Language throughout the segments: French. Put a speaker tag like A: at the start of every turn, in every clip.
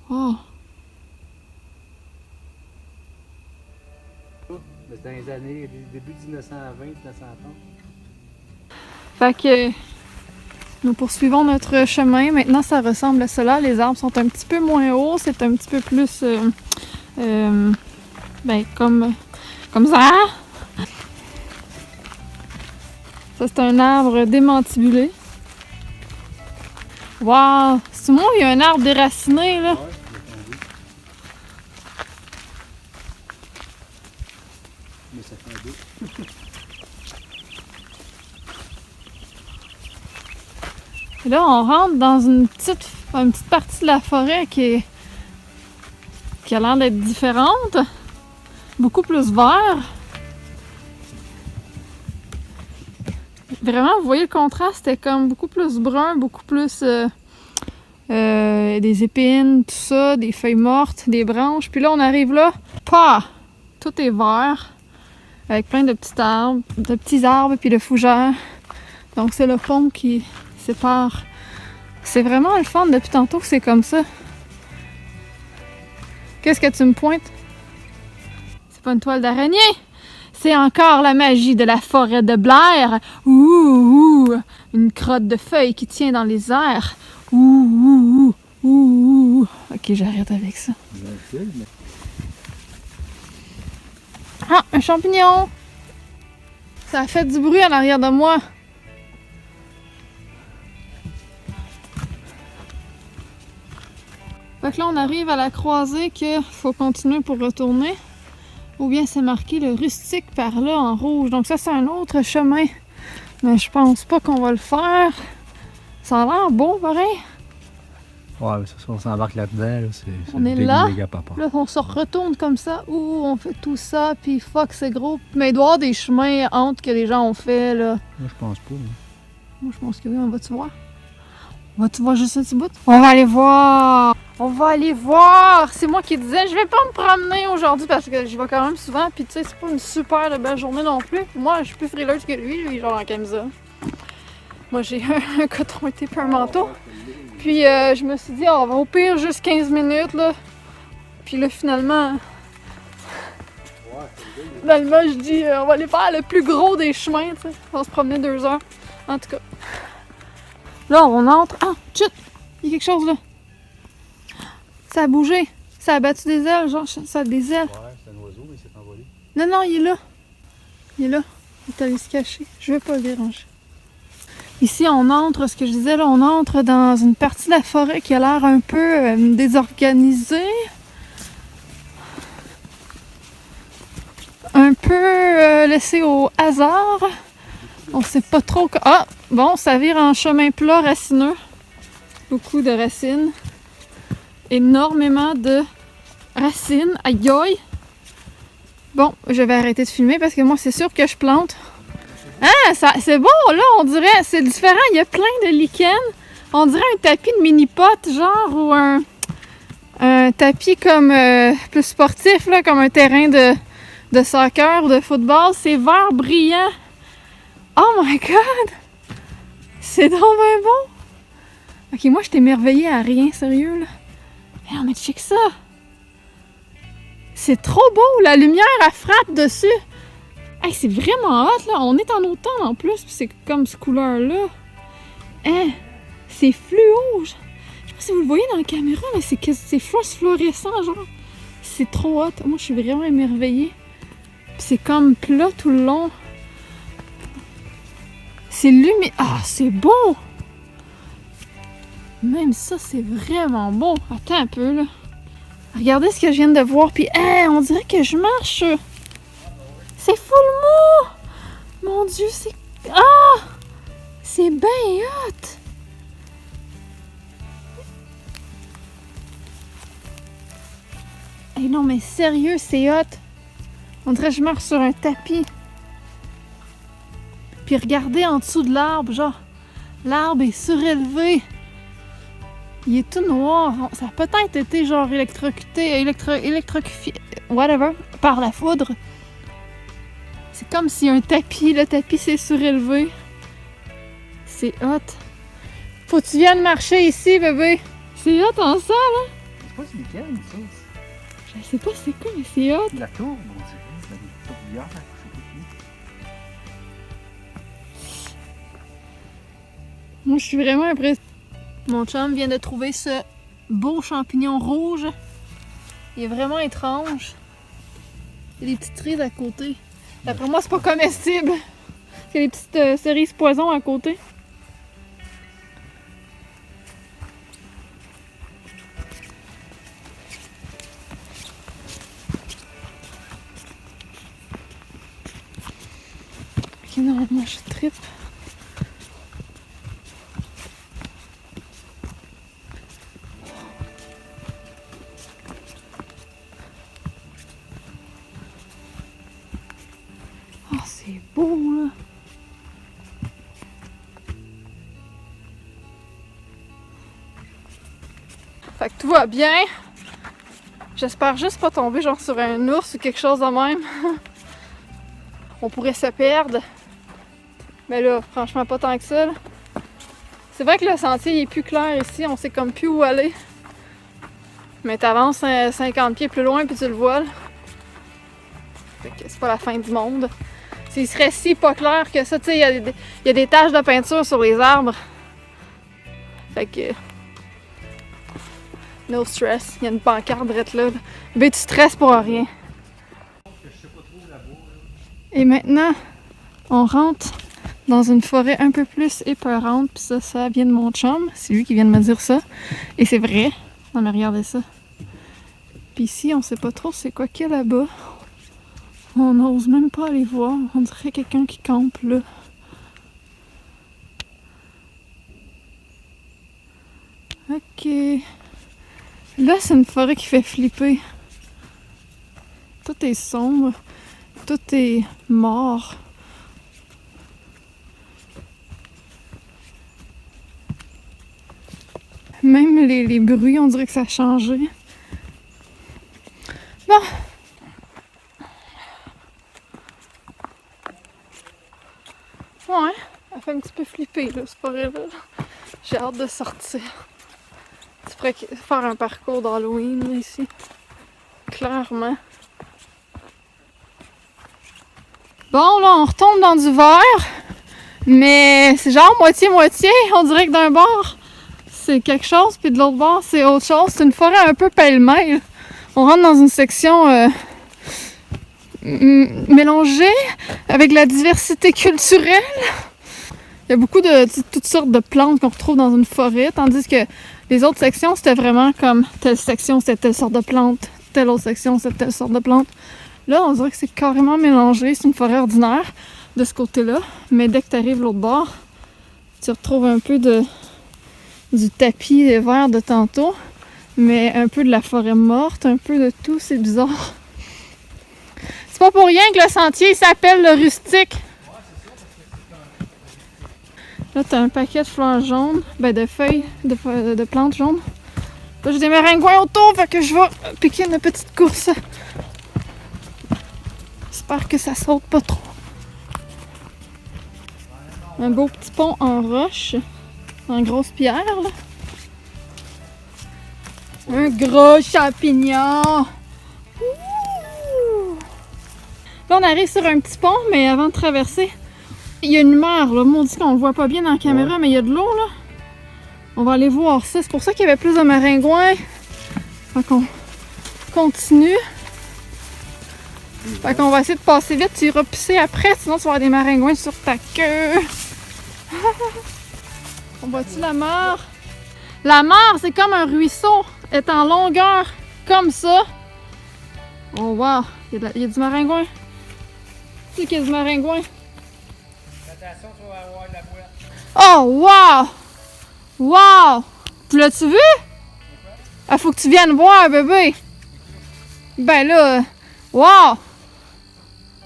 A: Oh.
B: C'était dans les années, début 1920, 1930.
A: Fait que nous poursuivons notre chemin. Maintenant, ça ressemble à cela. Les arbres sont un petit peu moins hauts. C'est un petit peu plus... ben, comme ça. Ça, c'est un arbre démantibulé. Wow! C'est moi, il y a un arbre déraciné, là.
B: Ouais, mais ça fait un bout.
A: Et là, on rentre dans une petite partie de la forêt qui a l'air d'être différente. Beaucoup plus vert. Vraiment, vous voyez le contraste, c'était comme beaucoup plus brun, beaucoup plus des épines, tout ça, des feuilles mortes, des branches. Puis là, on arrive là, pas! Tout est vert, avec plein de petits arbres puis de fougères. Donc c'est le pont qui sépare. C'est vraiment le fun depuis tantôt que c'est comme ça. Qu'est-ce que tu me pointes? C'est pas une toile d'araignée! C'est encore la magie de la forêt de Blair. Ouh, une crotte de feuilles qui tient dans les airs. Ouh. Ok, j'arrête avec ça. Ah, un champignon! Ça a fait du bruit en arrière de moi. Fait que là, on arrive à la croisée qu'il faut continuer pour retourner. Ou bien c'est marqué le rustique par là en rouge. Donc ça, c'est un autre chemin. Mais je pense pas qu'on va le faire. Ça a l'air beau, pareil.
B: Ouais, mais ça, on s'embarque là-dedans, là, c'est
A: On est
B: big
A: là.
B: méga papa.
A: Là, on se retourne comme ça. Ouh, on fait tout ça. Puis fuck, c'est gros. Mais il doit y avoir des chemins entre que les gens ont fait, là.
B: Moi, je pense pas.
A: Moi, je pense que oui, on va-tu voir? On va-tu voir juste un petit bout? On va aller voir! On va aller voir! C'est moi qui disais, je vais pas me promener aujourd'hui parce que j'y vais quand même souvent. Puis tu sais, c'est pas une super belle journée non plus. Moi, je suis plus frileuse que lui, genre en camisole. Moi, j'ai un coton été puis un manteau. Puis je me suis dit, oh, on va au pire juste 15 minutes, là. Puis là, finalement, je dis, on va aller faire le plus gros des chemins, tu sais. On va se promener 2 heures. En tout cas. Là, on entre. Ah, chut! Il y a quelque chose là. Ça a bougé. Ça a battu des ailes, genre, ça a des ailes.
B: Ouais, c'est un oiseau, mais il s'est envolé.
A: Non, il est là. Il est là. Il est allé se cacher. Je veux pas le déranger. Ici, on entre, ce que je disais, là, on entre dans une partie de la forêt qui a l'air un peu désorganisée. Un peu laissée au hasard. On sait pas trop... Ah! Bon, ça vire en chemin plat racineux. Beaucoup de racines. Énormément de racines. Aïe aïe! Bon, je vais arrêter de filmer parce que moi, c'est sûr que je plante. Ah! C'est beau, là, on dirait... C'est différent, il y a plein de lichens. On dirait un tapis de mini-pot, genre, ou un tapis comme plus sportif, là, comme un terrain de soccer ou de football. C'est vert brillant. Oh my god! C'est donc bien beau! Ok, moi je t'ai émerveillée à rien, sérieux là. Non mais check ça! C'est trop beau! La lumière elle frappe dessus! Hey, c'est vraiment hot là! On est en automne en plus, puis c'est comme cette couleur-là. Hein? C'est fluo! Je sais pas si vous le voyez dans la caméra, mais c'est fluorescent, genre. C'est trop hot! Moi je suis vraiment émerveillée. Puis c'est comme plat tout le long. C'est lumineux. Ah, c'est beau! Même ça, c'est vraiment beau. Attends un peu, là. Regardez ce que je viens de voir. Puis, on dirait que je marche. C'est full mou! Mon Dieu, c'est... Ah! C'est bien hot! Hey, non, mais sérieux, c'est hot! On dirait que je marche sur un tapis. Puis regardez en dessous de l'arbre, genre, l'arbre est surélevé. Il est tout noir. Ça a peut-être été genre électrocuté, whatever, par la foudre. C'est comme si le tapis s'est surélevé. C'est hot. Faut que tu viennes marcher ici, bébé. C'est hot en ça, là.
B: pas c'est lesquels, ça.
A: Je sais pas c'est quoi, mais c'est hot.
B: La tourbe, on dirait. La tourbière, je sais pas qui.
A: Moi, je suis vraiment impressionnée. Mon chum vient de trouver ce beau champignon rouge. Il est vraiment étrange. Il y a des petites cerises à côté. D'après moi, c'est pas comestible. Il y a des petites cerises poison à côté. Ok, non, moi je trippe. Oh, c'est beau là! Fait que tout va bien. J'espère juste pas tomber genre sur un ours ou quelque chose de même. On pourrait se perdre. Mais là, franchement pas tant que ça. Là. C'est vrai que le sentier il est plus clair ici, on sait comme plus où aller. Mais t'avances 50 pieds plus loin puis tu le vois. Là. Fait que c'est pas la fin du monde. S'il serait si pas clair que ça, tu sais, il y a des taches de peinture sur les arbres. Fait que... No stress, il y a une pancarte drette là. Ben tu stresses pour rien. Et maintenant, on rentre dans une forêt un peu plus épeurante. Puis ça vient de mon chum. C'est lui qui vient de me dire ça. Et c'est vrai. On a regardé ça. Puis ici, on sait pas trop c'est quoi qu'il y a là-bas. On n'ose même pas aller voir. On dirait quelqu'un qui campe là. Ok. Là, c'est une forêt qui fait flipper. Tout est sombre. Tout est mort. Même les bruits, on dirait que ça a changé. Bon. Ouais, elle fait un petit peu flipper, là, cette forêt-là. J'ai hâte de sortir. Tu pourrais faire un parcours d'Halloween, là, ici. Clairement. Bon, là, on retombe dans du vert. Mais c'est genre moitié-moitié. On dirait que d'un bord, c'est quelque chose, puis de l'autre bord, c'est autre chose. C'est une forêt un peu pêle-mêle. On rentre dans une section mélangée avec la diversité culturelle. Il y a beaucoup de toutes sortes de plantes qu'on retrouve dans une forêt, tandis que les autres sections, c'était vraiment comme telle section, c'était telle sorte de plante, telle autre section, c'était telle sorte de plante. Là, on dirait que c'est carrément mélangé. C'est une forêt ordinaire de ce côté-là. Mais dès que tu arrives l'autre bord, tu retrouves un peu du tapis vert de tantôt. Mais un peu de la forêt morte, un peu de tout. C'est bizarre. C'est pas pour rien que le sentier s'appelle le rustique. Là, t'as un paquet de fleurs jaunes. Ben, de feuilles, de plantes jaunes. Là, j'ai des maringouins autour, fait que je vais piquer une petite course. J'espère que ça saute pas trop. Un beau petit pont en roche, en grosse pierre, là. Un gros champignon! Ouh! Là, on arrive sur un petit pont, mais avant de traverser, il y a une mer, là. Moi, on dit qu'on le voit pas bien dans la caméra, mais il y a de l'eau, là. On va aller voir ça. C'est pour ça qu'il y avait plus de maringouins. Fait qu'on continue. Fait qu'on va essayer de passer vite, tu iras pisser après, sinon tu vas avoir des maringouins sur ta queue. On voit-tu la mare? La mare, c'est comme un ruisseau, est en longueur, comme ça. Oh wow, il y a du maringouin. Tu sais qu'il y a du maringouin.
B: Attention, tu vas avoir de la
A: Oh
B: boîte.
A: wow! Wow! Tu l'as-tu vu? Ah, faut que tu viennes voir, bébé. Ben là, wow!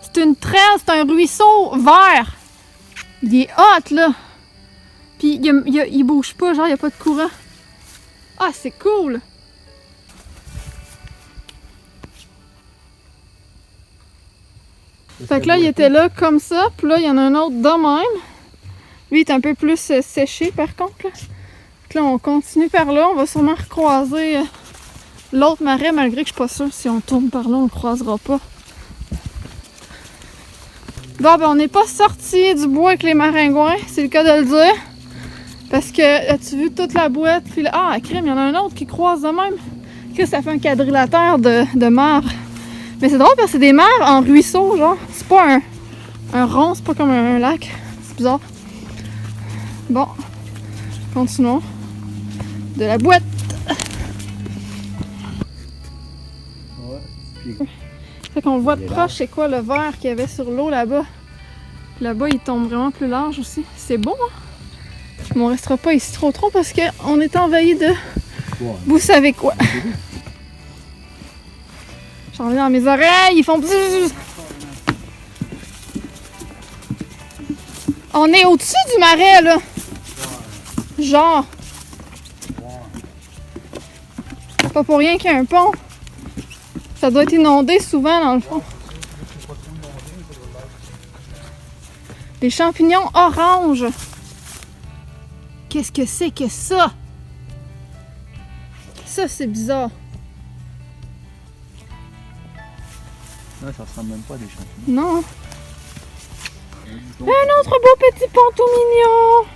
A: C'est une traîne, c'est un ruisseau vert. Il est hot, là. Puis il bouge pas, genre, il n'y a pas de courant. Ah, c'est cool! Fait que là, il était là comme ça, puis là, il y en a un autre de même. Lui, il est un peu plus séché, par contre. Là. Donc là, on continue par là. On va sûrement recroiser l'autre marais, malgré que je suis pas sûre si on tourne par là, on le croisera pas. Bon, ben on n'est pas sorti du bois avec les maringouins, c'est le cas de le dire. Parce que, as-tu vu toute la boîte? Puis là, ah, crème, il y en a un autre qui croise de même. Que ça fait un quadrilatère de mares. Mais c'est drôle parce que c'est des mares en ruisseau, genre. C'est pas un rond, c'est pas comme un lac. C'est bizarre. Bon, continuons. De la boîte.
B: Ouais. Puis,
A: Fait qu'on le voit de
B: Il est
A: proche,
B: large.
A: c'est quoi le verre qu'il y avait sur l'eau là-bas. Là-bas, il tombe vraiment plus large aussi. C'est beau, hein? Mais on restera pas ici trop parce qu'on est envahi de...
B: ouais.
A: Vous savez quoi? J'en reviens dans mes oreilles, ils font bzzz. On est au-dessus du marais, là. Genre. C'est pas pour rien qu'il y a un pont. Ça doit être inondé souvent, dans le fond. Les champignons oranges. Qu'est-ce que c'est que ça? Ça, c'est bizarre.
B: Non, ça ressemble même pas à des champignons.
A: Non. Un autre beau petit pont tout mignon.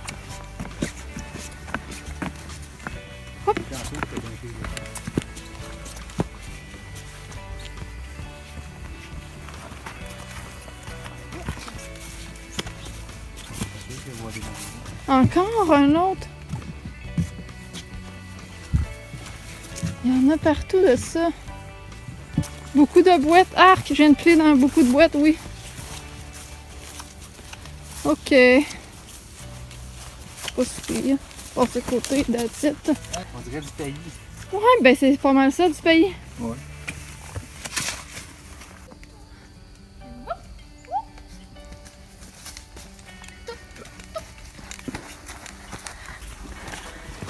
A: Encore un autre. Il y en a partout de ça. Beaucoup de boîtes. Arc, je viens de plier dans beaucoup de boîtes, oui. Ok. Pas si pire. Pas ce côté, that's it.
B: On dirait du taillis.
A: Ouais, ben c'est pas mal ça du pays.
B: Ouais.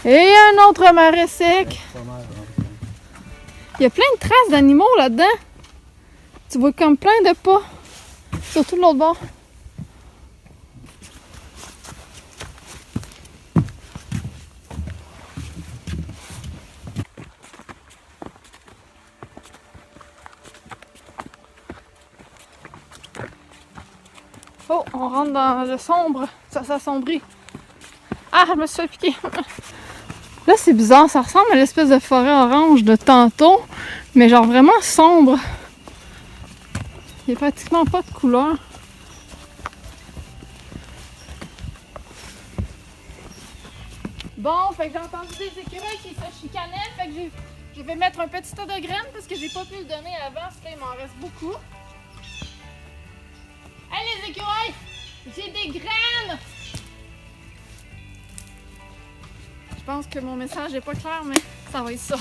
A: Et un autre marais sec.
B: Pas mal,
A: Il y a plein de traces d'animaux là-dedans. Tu vois comme plein de pas. Surtout de l'autre bord. Oh, on rentre dans le sombre. Ça s'assombrit. Ah, je me suis fait piquer. Là, c'est bizarre. Ça ressemble à l'espèce de forêt orange de tantôt. Mais genre vraiment sombre. Il n'y a pratiquement pas de couleur. Bon, fait que j'ai entendu des écureuils qui se chicanaient. Fait que je vais mettre un petit tas de graines parce que j'ai pas pu le donner avant. Parce que là, il m'en reste beaucoup. Hey les écureuils! J'ai des graines! Je pense que mon message est pas clair, mais ça va être ça.